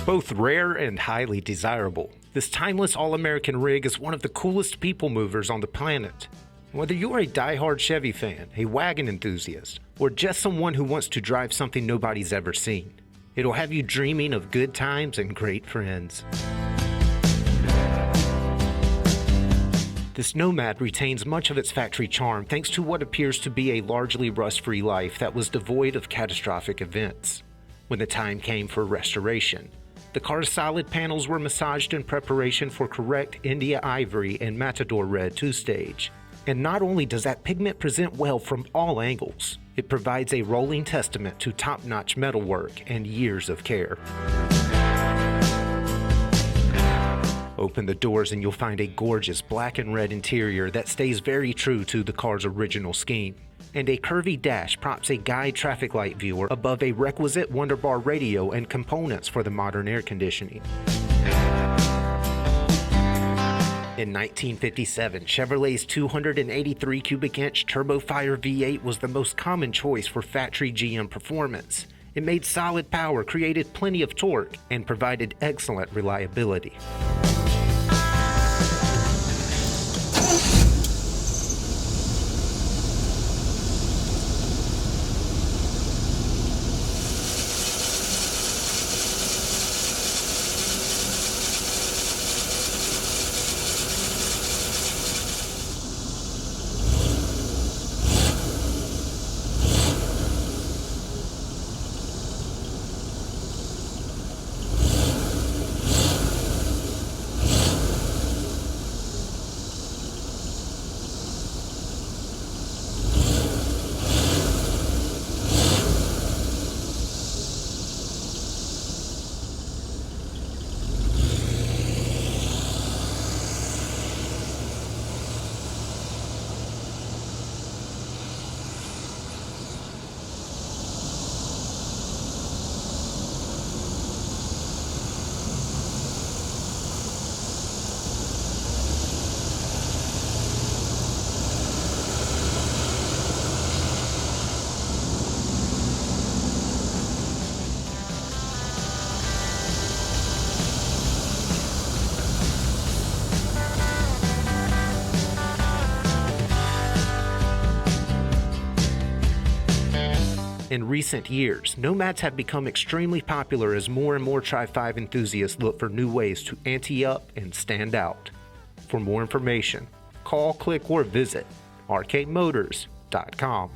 Both rare and highly desirable, this timeless all-American rig is one of the coolest people movers on the planet. Whether you're a diehard Chevy fan, a wagon enthusiast, or just someone who wants to drive something nobody's ever seen, it'll have you dreaming of good times and great friends. This Nomad retains much of its factory charm thanks to what appears to be a largely rust-free life that was devoid of catastrophic events. When the time came for restoration, the car's solid panels were massaged in preparation for correct India Ivory and Matador Red 2-stage. And not only does that pigment present well from all angles, it provides a rolling testament to top-notch metalwork and years of care. Open the doors and you'll find a gorgeous black and red interior that stays very true to the car's original scheme. And a curvy dash props a guide traffic light viewer above a requisite Wonderbar radio and components for the modern air conditioning. In 1957, Chevrolet's 283 cubic inch Turbofire V8 was the most common choice for factory GM performance. It made solid power, created plenty of torque, and provided excellent reliability. In recent years, Nomads have become extremely popular as more and more Tri-5 enthusiasts look for new ways to ante up and stand out. For more information, call, click, or visit arcademotors.com.